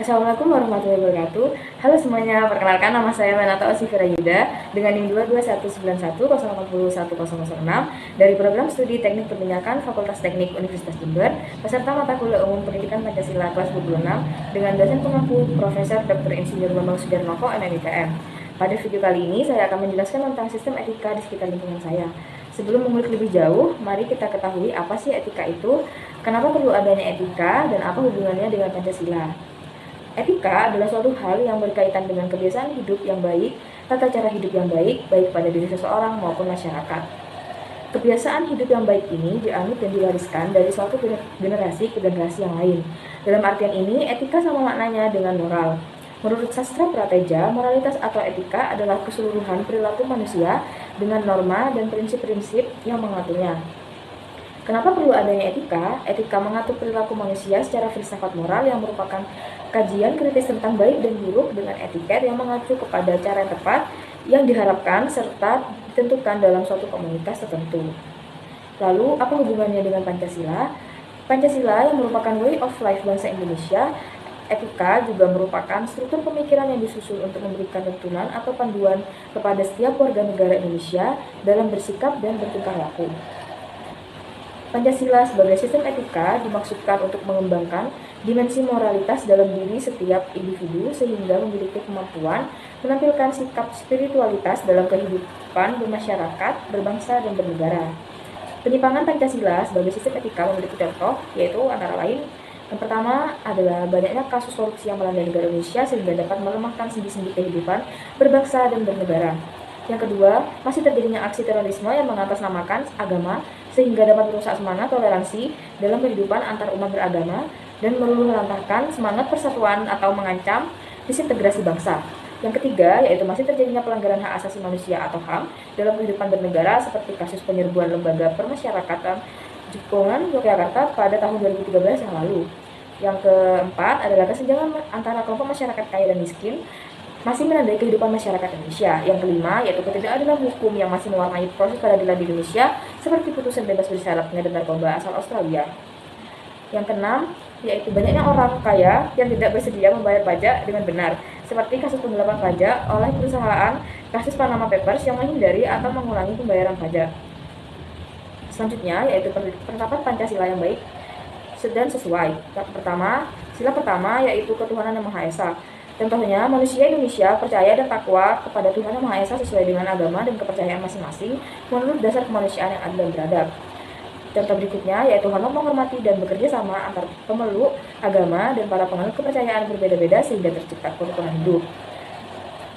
Assalamualaikum warahmatullahi wabarakatuh. Halo semuanya, perkenalkan nama saya Menata Osifira Yuda dengan NIM 22191080106 dari program studi Teknik Perminyakan Fakultas Teknik Universitas Jember, peserta mata kuliah umum Pendidikan Pancasila kelas 26 dengan dosen pengampu Profesor Dr. Insinyur Bambang Sudarmoko MMITM. Pada video kali ini saya akan menjelaskan tentang sistem etika di sekitar lingkungan saya. Sebelum mengulik lebih jauh, mari kita ketahui apa sih etika itu, kenapa perlu adanya etika, dan apa hubungannya dengan Pancasila. Etika adalah suatu hal yang berkaitan dengan kebiasaan hidup yang baik, tata cara hidup yang baik, baik pada diri seseorang maupun masyarakat. Kebiasaan hidup yang baik ini dianut dan diwariskan dari suatu generasi ke generasi yang lain. Dalam artian ini, etika sama maknanya dengan moral. Menurut sastra prateja, moralitas atau etika adalah keseluruhan perilaku manusia dengan norma dan prinsip-prinsip yang mengaturnya. Kenapa perlu adanya etika? Etika mengatur perilaku manusia secara filsafat moral yang merupakan kajian kritis tentang baik dan buruk dengan etiket yang mengacu kepada cara yang tepat yang diharapkan serta ditentukan dalam suatu komunitas tertentu. Lalu, apa hubungannya dengan Pancasila? Pancasila yang merupakan way of life bangsa Indonesia, etika juga merupakan struktur pemikiran yang disusun untuk memberikan tuntunan atau panduan kepada setiap warga negara Indonesia dalam bersikap dan bertingkah laku. Pancasila sebagai sistem etika dimaksudkan untuk mengembangkan dimensi moralitas dalam diri setiap individu sehingga memiliki kemampuan menampilkan sikap spiritualitas dalam kehidupan bermasyarakat, berbangsa, dan bernegara. Penyimpangan Pancasila sebagai sistem etika memiliki contoh, yaitu antara lain yang pertama adalah banyaknya kasus korupsi yang melanda negara Indonesia sehingga dapat melemahkan sendi-sendi kehidupan berbangsa dan bernegara. Yang kedua, masih terjadinya aksi terorisme yang mengatasnamakan agama sehingga dapat merusak semangat toleransi dalam kehidupan antar umat beragama dan meluluhlantahkan semangat persatuan atau mengancam disintegrasi bangsa. Yang ketiga, yaitu masih terjadinya pelanggaran hak asasi manusia atau HAM dalam kehidupan bernegara seperti kasus penyerbuan lembaga permasyarakatan Jekongan Yogyakarta pada tahun 2013 yang lalu. Yang keempat adalah kesenjangan antara kelompok masyarakat kaya dan miskin masih menandai kehidupan masyarakat Indonesia. Yang kelima, yaitu ketidakadilan hukum yang masih mewarnai proses peradilan di Indonesia, seperti putusan bebas bersyarat pengedar narkoba asal Australia. Yang keenam, yaitu banyaknya orang kaya yang tidak bersedia membayar pajak dengan benar, seperti kasus penggelapan pajak oleh perusahaan, kasus Panama Papers yang menghindari atau mengurangi pembayaran pajak. Selanjutnya, yaitu penerapan Pancasila yang baik dan sesuai. Sila pertama yaitu ketuhanan yang Maha Esa. Contohnya, manusia Indonesia percaya dan takwa kepada Tuhan Yang Maha Esa sesuai dengan agama dan kepercayaan masing-masing menurut dasar kemanusiaan yang adil dan beradab. Contoh berikutnya yaitu hormat menghormati dan bekerja sama antar pemeluk agama dan para penganut kepercayaan berbeda-beda sehingga tercipta kerukunan hidup.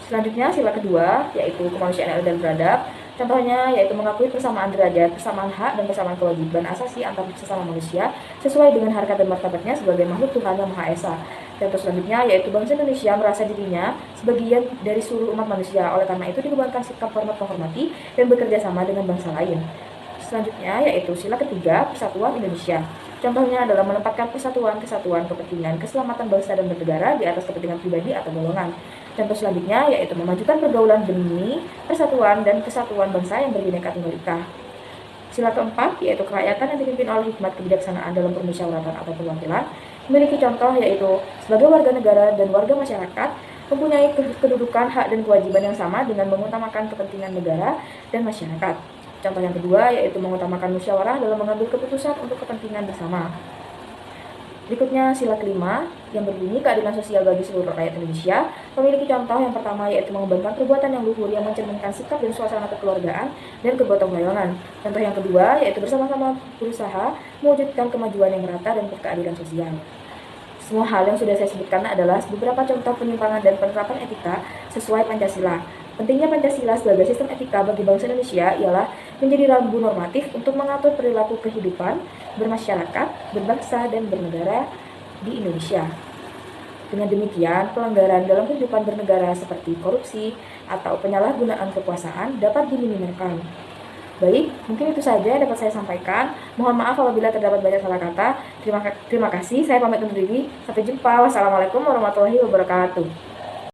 Selanjutnya, sila kedua yaitu kemanusiaan yang adil dan beradab. Contohnya yaitu mengakui persamaan derajat, persamaan hak, dan persamaan kewajiban asasi antar sesama manusia sesuai dengan harkat dan martabatnya sebagai makhluk Tuhan Yang Maha Esa. Contoh selanjutnya yaitu bangsa Indonesia merasa dirinya sebagian dari seluruh umat manusia, oleh karena itu dikembangkan sikap hormat menghormati dan bekerja sama dengan bangsa lain. Selanjutnya yaitu sila ketiga, persatuan Indonesia. Contohnya adalah menempatkan kesatuan kepentingan, keselamatan bangsa dan bernegara di atas kepentingan pribadi atau golongan. Contoh selanjutnya yaitu memajukan pergaulan demi persatuan dan kesatuan bangsa yang berbineka tunggal ika. Sila keempat yaitu kerakyatan yang dipimpin oleh hikmat kebijaksanaan dalam permusyawaratan atau perwakilan, memiliki contoh yaitu sebagai warga negara dan warga masyarakat mempunyai kedudukan, hak, dan kewajiban yang sama dengan mengutamakan kepentingan negara dan masyarakat. Contoh yang kedua yaitu mengutamakan musyawarah dalam mengambil keputusan untuk kepentingan bersama. Berikutnya sila kelima yang berbunyi keadilan sosial bagi seluruh rakyat Indonesia, memiliki contoh yang pertama yaitu mengembangkan perbuatan yang luhur yang mencerminkan sikap dan suasana kekeluargaan dan kegotong royongan. Contoh yang kedua yaitu bersama-sama berusaha mewujudkan kemajuan yang merata dan keadilan sosial. Semua hal yang sudah saya sebutkan adalah beberapa contoh penyimpangan dan penerapan etika sesuai Pancasila. Pentingnya Pancasila sebagai sistem etika bagi bangsa Indonesia ialah menjadi rambu normatif untuk mengatur perilaku kehidupan bermasyarakat, berbangsa, dan bernegara di Indonesia. Dengan demikian, pelanggaran dalam kehidupan bernegara seperti korupsi atau penyalahgunaan kekuasaan dapat diminimalkan. Baik, mungkin itu saja yang dapat saya sampaikan. Mohon maaf apabila terdapat banyak salah kata. Terima kasih, saya pamit undur diri. Sampai jumpa. Wassalamualaikum warahmatullahi wabarakatuh.